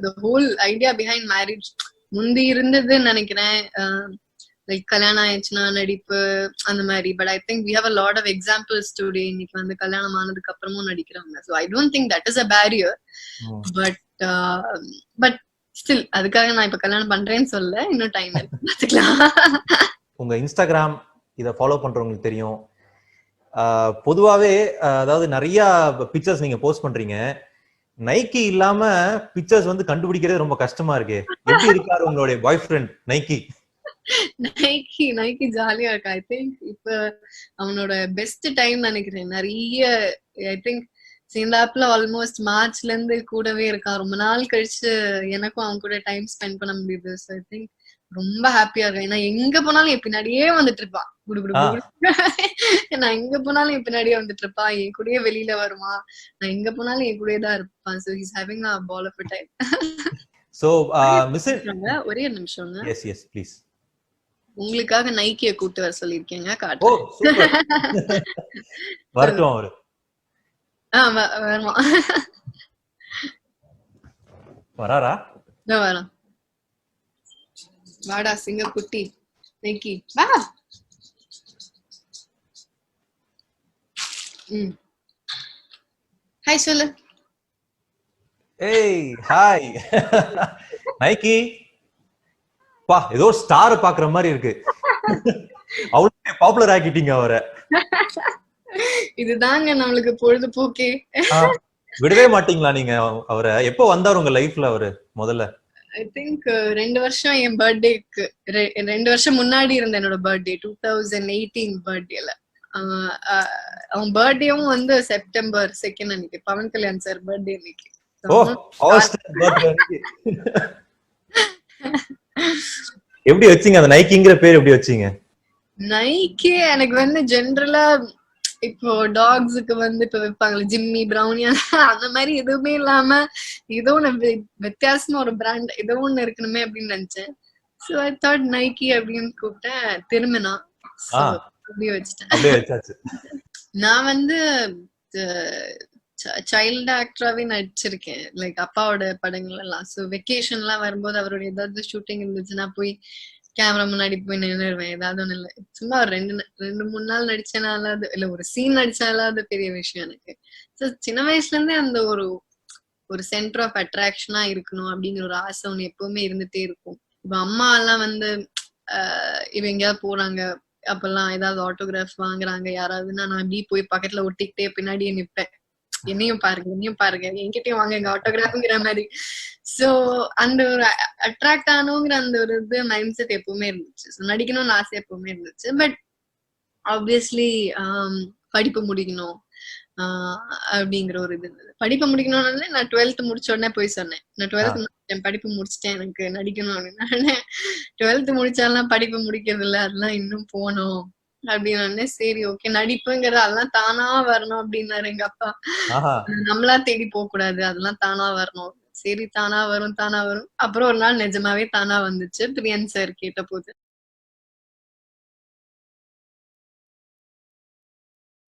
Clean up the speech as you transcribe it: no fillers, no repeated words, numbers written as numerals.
the whole idea behind marriage முந்தி இருந்ததுன்னு நினைக்கிறேன். லைக் கல்யாணம் ஆயிடுச்சுன்னா நடிப்பு அந்த மாதிரி. But I think we have a lot of examples today. இன்னைக்கு வந்து கல்யாணம் ஆனதுக்கு அப்புறமும் நடிக்கிறாங்க. So I don't think that is a barrier. But still அதுக்காக நான் இப்ப கல்யாணம் பண்றேன்னு சொல்ல, இன்னும் டைம் இருக்கு, பாத்துக்கலாம். உங்க இன்ஸ்டாகிராம் இதை ஃபாலோ பண்றவங்களுக்கு தெரியும். பொதுவாவே அதாவது நிறைய பிக்சர்ஸ் நீங்க போஸ்ட் பண்றீங்க. நைக்கி இல்லாம பிக்சர்ஸ் வந்து கண்டுபிடிக்கிறது ரொம்ப கஷ்டமா இருக்கு. எப்படி இருக்காரு உங்களுடைய பாய் ஃப்ரெண்ட் நைக்கி? நைக்கி ஜாலியா இருக்கா. ஐ திங்க் இப்ப அவனோட பெஸ்ட் டைம் நினைக்கிறேன். நிறைய ஐ திங்க் சேர்ந்தாப்புல ஆல்மோஸ்ட் மார்ச்ல இருந்து கூடவே இருக்கான். ரொம்ப நாள் கழிச்சு எனக்கும் அவன் கூட டைம் ஸ்பெண்ட் பண்ண முடியுது. ஸோ ஐ திங்க் ரொம்ப ஹாப்பியா இருக்கேன். ஏன்னா எங்க போனாலும் என் பின்னாடியே வந்துட்டு இருப்பான். நான் எங்க போனாலும் என் பின்னாடியே வந்துட்டு இருப்பான். என் கூடயே வெளியில வருவான். நான் எங்க போனாலும் என் கூடயே தான் இருப்பான். So he's having a ball of a time. So miss ஒரே நிமிஷம்ங்க. S yes please. உங்களுக்காக நைக்கிய கூட்டு வர சொல்லிருக்கேங்க. காட்டு. ஓ சூப்பர். வரட்டும் அவரு. வருமா? வராரா? வரான். வாடா சிங்க குட்டி நைக்கி வா. ஹாய் சொல்லு. ஏய் ஹாய் நைக்கி. பா ஏதோ ஸ்டார் பாக்குற மாதிரி இருக்கு. அவ்வளவு பாப்புலர் ஆக்கிட்டீங்க அவரை. இதுதாங்க நம்மளுக்கு பொழுதுபோக்கே. விடவே மாட்டீங்களா நீங்க அவரை? எப்போ வந்தாரு உங்க லைஃப்ல அவரு முதல்ல? ஐ திங்க் 2 வருஷம் என் பர்த்டேக்கு 2 வருஷம் முன்னாடி இருந்த என்னோட பர்த்டே 2018 பர்த்டேல. அவன் பர்த்டேவும் வந்து செப்டம்பர் 2 அன்னைக்கு. பவன் கல்யாண் சார் பர்த்டே அன்னைக்கு. எப்படி வச்சீங்க அந்த நைக்கிங்கிற பேர்? எப்படி வச்சீங்க? நைக்கி எனக்கு வந்து ஜென்ரலா இப்போ டாக்ஸுக்கு வந்து இப்ப வைப்பாங்களே ஜிம்மி பிரவுனி அந்த மாதிரி எதுவுமே இல்லாம ஏதோ ஒண்ணு வித்தியாசமா ஒரு பிராண்ட் ஏதோ ஒண்ணு இருக்கணுமே அப்படின்னு நினைச்சேன். சோ ஐ தாட் நைக்கி அப்படின்னு கூப்பிட்டேன். திரும்பினா அப்படியே வச்சுட்டேன். நான் வந்து சைல்டு ஆக்டராவே நடிச்சிருக்கேன். லைக் அப்பாவோட படங்கள் எல்லாம். ஸோ வெக்கேஷன் எல்லாம் வரும்போது அவருடைய ஏதாவது ஷூட்டிங் இருந்துச்சுன்னா போய் கேமரா முன்னாடி போய் நின்றுடுவேன். ஏதாவது ஒண்ணு இல்லை, சும்மா ஒரு 2-3 நாள் நடிச்சனாலாவது இல்ல ஒரு சீன் நடிச்சாலாவது பெரிய விஷயம் எனக்கு. ஸோ சின்ன வயசுல இருந்தே அந்த ஒரு சென்டர் ஆஃப் அட்ராக்ஷனா இருக்கணும் அப்படிங்கிற ஒரு ஆசை ஒண்ணு எப்பவுமே இருந்துட்டே இருக்கும். இப்ப அம்மா எல்லாம் வந்து இவ எங்கேயாவது போறாங்க அப்பெல்லாம் ஏதாவது ஆட்டோகிராஃப் வாங்குறாங்க யாராவதுன்னா நான் இப்படி போய் பக்கத்துல ஒட்டிக்கிட்டே பின்னாடியே நிப்பேன். என்னையும் பாருங்க என்கிட்டயும் வாங்க எங்க ஆட்டோகிராஃப்ங்கிற மாதிரி. சோ அந்த ஒரு அட்ராக்ட் ஆனோங்கிற அந்த ஒரு இது மைண்ட் செட் எப்பவுமே இருந்துச்சு. ஸோ நடிக்கணும்னு ஆசை எப்பவுமே இருந்துச்சு. பட் ஆப்வியஸ்லி படிப்பு முடிக்கணும் அப்படிங்கிற ஒரு இது இருந்தது. படிப்பு முடிக்கணும்னு நான் 12th முடிச்ச உடனே போய் சொன்னேன். நான் 12th முடிச்சிட்டேன், படிப்பு முடிச்சிட்டேன், எனக்கு நடிக்கணும் அப்படின்னு. 12th முடிச்சாலாம் படிப்பு முடிக்கிறது இல்லை, அதெல்லாம் இன்னும் போகணும் அப்படின்னு. சரி ஓகே நடிப்புங்கிறது அதெல்லாம் தானா வரணும் அப்படின்னாரு எங்க அப்பா. நம்மளா தேடி போக கூடாது, அதெல்லாம் தானா வரணும். சரி தானா வரும். அப்புறம் ஒரு நாள் நிஜமாவே தானா வந்துச்சு. பிரியன் சார் கேட்ட போது